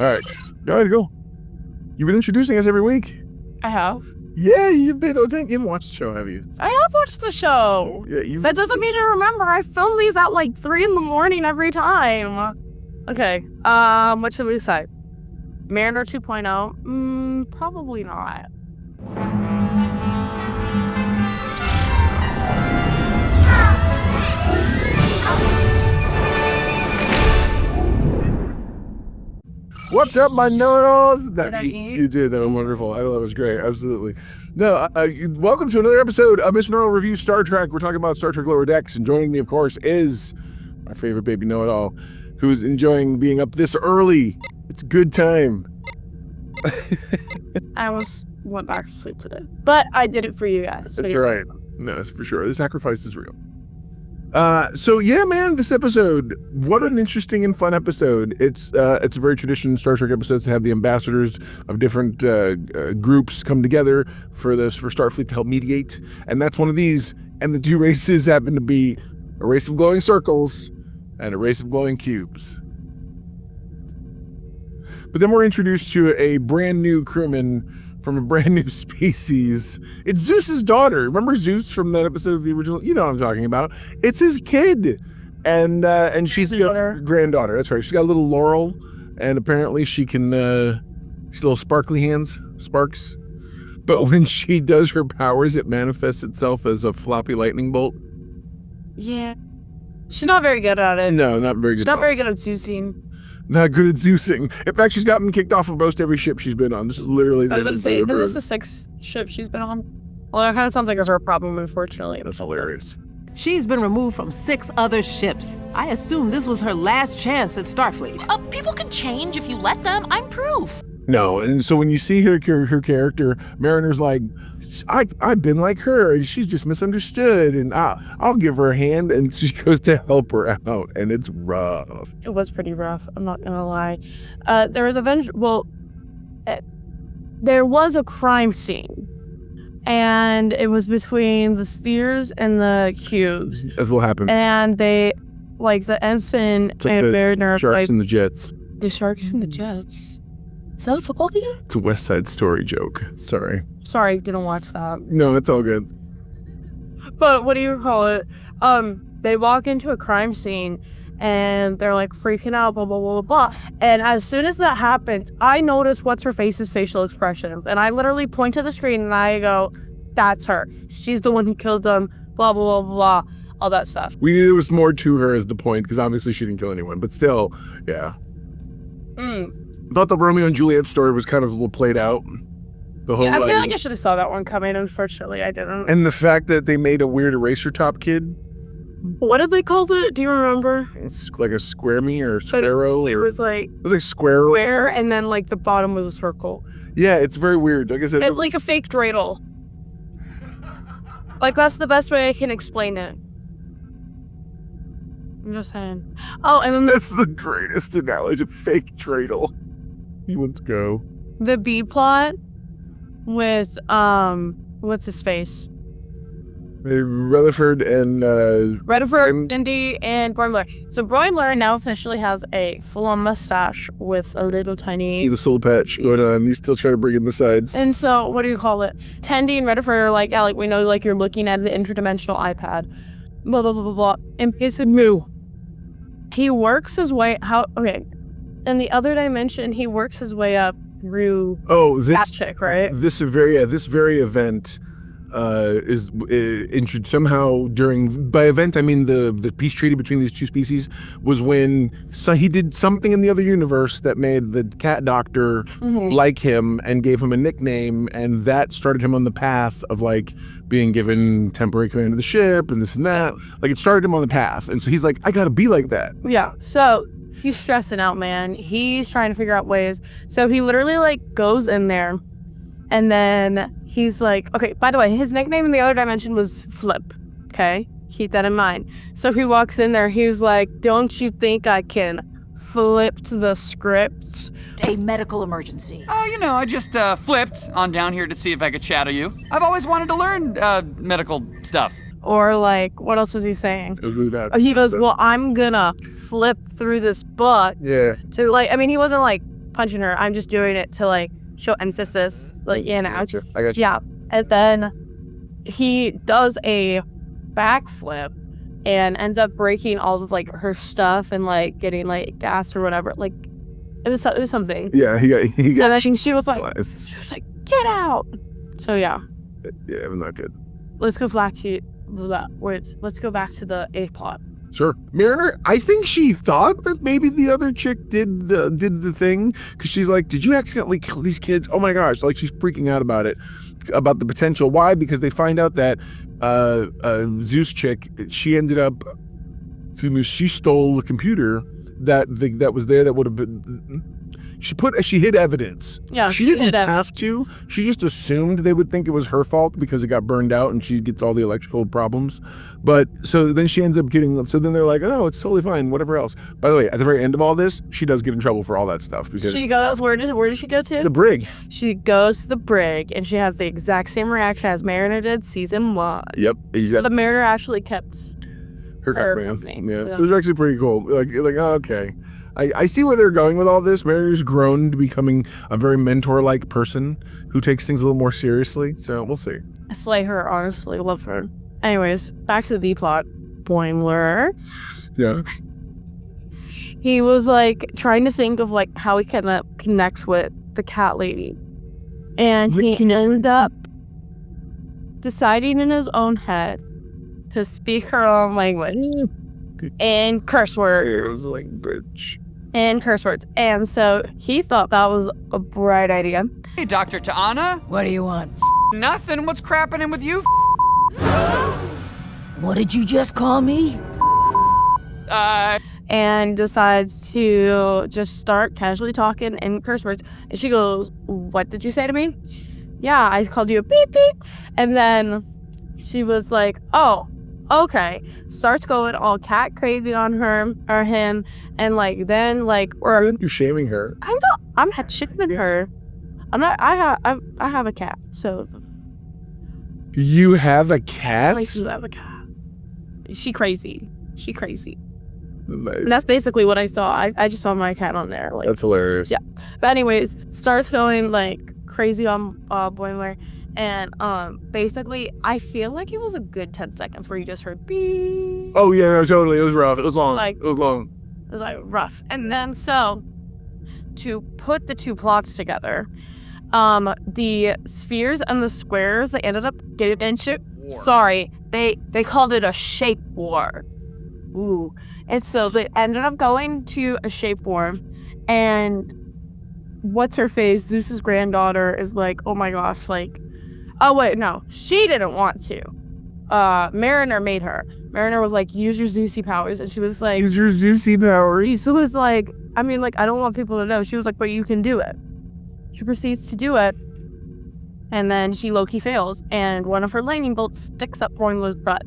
All right. Go ahead, go. You've been introducing us every week. I have. Yeah, you've been. Oh, dang, you haven't watched the show, have you? I have watched the show. Yeah, that doesn't mean I remember. I film these at like 3 a.m. every time. Okay. What should we say? Mariner 2.0? Probably not. What's up, my know-it-alls? Did I eat? You did. That was wonderful. I thought it was great. Absolutely. No, welcome to another episode of MrNormalReviews Star Trek. We're talking about Star Trek Lower Decks, and joining me, of course, is my favorite baby know-it-all, who's enjoying being up this early. It's a good time. I went back to sleep today, but I did it for you guys. That's right. No, that's for sure. The sacrifice is real. So yeah, man, this episode, what an interesting and fun episode. It's a very traditional Star Trek episodes to have the ambassadors of different groups come together for Starfleet to help mediate, and that's one of these. And the two races happen to be a race of glowing circles and a race of glowing cubes. But then we're introduced to a brand new crewman from a brand new species. It's Zeus's daughter. Remember Zeus from that episode of the original? You know what I'm talking about. It's his kid. And she's a granddaughter. That's right. She's got a little Laurel, and apparently she can, she's little sparkly hands, sparks. But when she does her powers, it manifests itself as a floppy lightning bolt. Yeah. She's not very good at it. No, not very good. She's not very good at Zeusing. Not good at Zeusing. In fact, she's gotten kicked off of most every ship she's been on. This is literally I was going to say, this is the 6th ship she's been on. Well, that kind of sounds like it's her problem, unfortunately. That's hilarious. She's been removed from 6 other ships. I assume this was her last chance at Starfleet. People can change if you let them. I'm proof. No, and so when you see her character, Mariner's like, I've been like her, and she's just misunderstood, and I'll give her a hand, and she goes to help her out, and it's rough. It was pretty rough, I'm not gonna lie. There was a crime scene, and it was between the spheres and the cubes. That's what happened. And they, like the ensign It's like and the Mariner, Sharks and the Jets. The Sharks and the Jets. Is that a football team? It's a West Side Story joke. Sorry, didn't watch that. No, it's all good. But what do you call it? They walk into a crime scene and they're like freaking out, blah, blah, blah, blah, blah. And as soon as that happens, I notice what's her face's facial expression. And I literally point to the screen and I go, that's her. She's the one who killed them, blah, blah, blah, blah, all that stuff. We knew there was more to her as the point, because obviously she didn't kill anyone, but still, yeah. I thought the Romeo and Juliet story was kind of played out. The whole I feel like I should have saw that one coming. Unfortunately, I didn't. And the fact that they made a weird eraser top kid. What did they call it? Do you remember? It's like a square me or squarrow. It was like square. Square, and then like the bottom was a circle. Yeah, it's very weird. Like I said, it's like a fake dreidel. Like that's the best way I can explain it. I'm just saying. Oh, and then that's the greatest analogy. Fake dreidel. Let's go. The B plot with what's his face? Rutherford and Indy, and Boimler. So Boimler now officially has a full-on mustache with a little tiny the soul patch going on. He's still trying to bring in the sides. And so what do you call it? Tendi and Rutherford are like, yeah, like we know, like you're looking at an interdimensional iPad. Blah blah blah blah blah. And he said, "Moo." He works his way in the other dimension, he works his way up through that chick, right? This very event is somehow by event I mean the peace treaty between these two species was when he did something in the other universe that made the cat doctor like him and gave him a nickname, and that started him on the path of like being given temporary command of the ship and this and that. Like it started him on the path, and so he's like, I gotta be like that. Yeah. So he's stressing out, man. He's trying to figure out ways. So he literally like goes in there, and then he's like, okay, by the way, his nickname in the other dimension was Flip. Okay, keep that in mind. So he walks in there. He's like, don't you think I can flip the script? A medical emergency. Oh, I just flipped on down here to see if I could shadow you. I've always wanted to learn medical stuff. Or like, what else was he saying? It was really bad. He goes, well, I'm gonna flip through this book. Yeah. To like, I mean, he wasn't like punching her. I'm just doing it to like show emphasis, like you know. I got you. Yeah, and then he does a backflip and ends up breaking all of like her stuff and like getting like gas or whatever. Like it was something. Yeah, he got And then she was like, get out. So yeah, yeah, not good. let's go back to let's go back to the A plot. Sure. Mariner, I think she thought that maybe the other chick did the thing, because she's like, did you accidentally kill these kids? Oh my gosh. Like, she's freaking out about it, about the potential. Why? Because they find out that Zeus chick, she ended up, she stole the computer that was there that would have been, she hid evidence. Yeah, she didn't have to. She just assumed they would think it was her fault because it got burned out and she gets all the electrical problems. But so then she ends up getting, so then they're like, oh, it's totally fine, whatever else. By the way, at the very end of all this, she does get in trouble for all that stuff. Because She goes, where does she go to? the brig. She goes to the brig and she has the exact same reaction as Mariner did season 1. Yep, The exactly. Mariner actually kept Her company. company. Yeah, Yeah. it was actually pretty cool. Like oh, okay. I see where they're going with all this. Mariner's grown to becoming a very mentor-like person who takes things a little more seriously. So we'll see. I slay her, honestly. Love her. Anyways, back to the B plot. Boimler. Yeah. He was like trying to think of like how he can connect with the cat lady. And he ended up deciding in his own head to speak her own language and curse words. Language. And curse words. And so he thought that was a bright idea. Hey, Dr. Ta'ana. What do you want? Nothing. What's crapping with you? What did you just call me? And decides to just start casually talking in curse words. And she goes, what did you say to me? Yeah, I called you a beep beep. And then she was like, oh, okay. Starts going all cat crazy on her or him. And like, then like, or You're shaming her. I'm not shaming her. I have a cat. So You have a cat? I do have a cat. She crazy. Nice. And that's basically what I saw. I just saw my cat on there. Like, That's hilarious. Yeah. But anyways, starts going like crazy on Boimler, and basically I feel like it was a good 10 seconds where you just heard beep. Oh yeah, no, totally. It was rough. It was long. Like- it was long. It was like rough. And then so to put the two plots together, the spheres and the squares, they ended up getting into they called it a shape war. Ooh. And so they ended up going to a shape war, and what's her face, Zeus's granddaughter, is like, oh my gosh, like, oh wait, no, she didn't want to. Mariner made her. Mariner was like, use your Zeusy powers, and she was like, Use your Zeusy power. Zeus was like, I mean, like, I don't want people to know. She was like, but you can do it. She proceeds to do it, and then she low-key fails, and one of her lightning bolts sticks up Boimler's butt.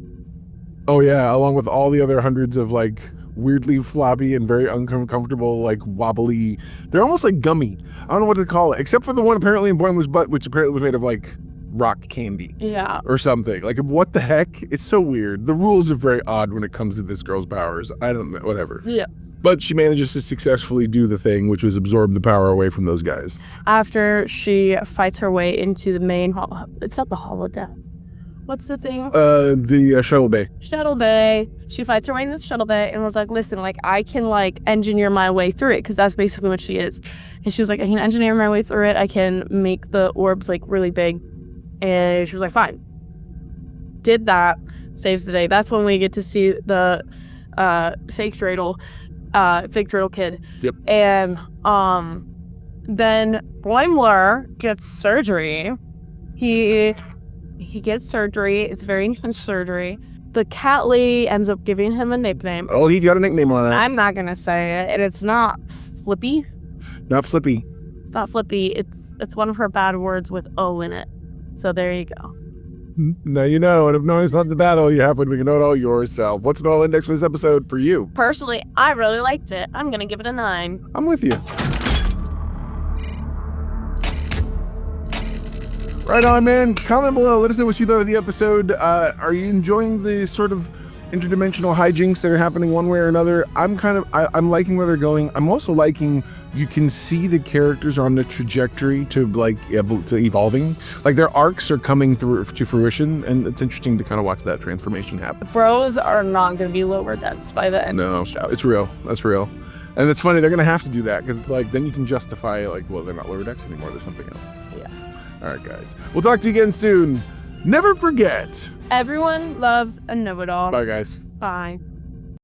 Oh yeah, along with all the other hundreds of like weirdly floppy and very uncomfortable, like wobbly. They're almost like gummy. I don't know what to call it, except for the one apparently in Boimler's butt, which apparently was made of like rock candy Yeah. or something. Like, what the heck? It's so weird. The rules are very odd when it comes to this girl's powers. I don't know, whatever. Yeah. But she manages to successfully do the thing, which was absorb the power away from those guys. After she fights her way into the main hall. It's not the holodeck. What's the thing? The shuttle bay. Shuttle bay. She fights her way into the shuttle bay and was like, listen, like, I can, like, engineer my way through it, because that's basically what she is. And she was like, I can engineer my way through it. I can make the orbs, like, really big. And she was like, fine. Did that. Saves the day. That's when we get to see the fake dreidel kid. Yep. And then Boimler gets surgery. He gets surgery. It's very intense surgery. The cat lady ends up giving him a nickname. Oh, he got a nickname on it. I'm not gonna say it, and it's not Flippy. Not Flippy. It's not Flippy. It's one of her bad words with O in it. So there you go. Now you know, and if no, it's not the battle you have when we can know it all yourself. What's an all index for this episode for you? Personally, I really liked it. I'm gonna give it a 9. I'm with you. Right on, man. Comment below. Let us know what you thought of the episode. Are you enjoying the sort of interdimensional hijinks that are happening one way or another. I'm liking where they're going. I'm also liking you can see the characters on the trajectory to evolving. Like their arcs are coming through to fruition, and it's interesting to kind of watch that transformation happen. Bros are not going to be lower decks by the end of the show. It's real. That's real. And it's funny, they're going to have to do that because it's like, then you can justify like, well, they're not lower decks anymore. There's something else. Yeah. All right, guys. We'll talk to you again soon. Never forget. Everyone loves a know-it-all. Bye, guys. Bye.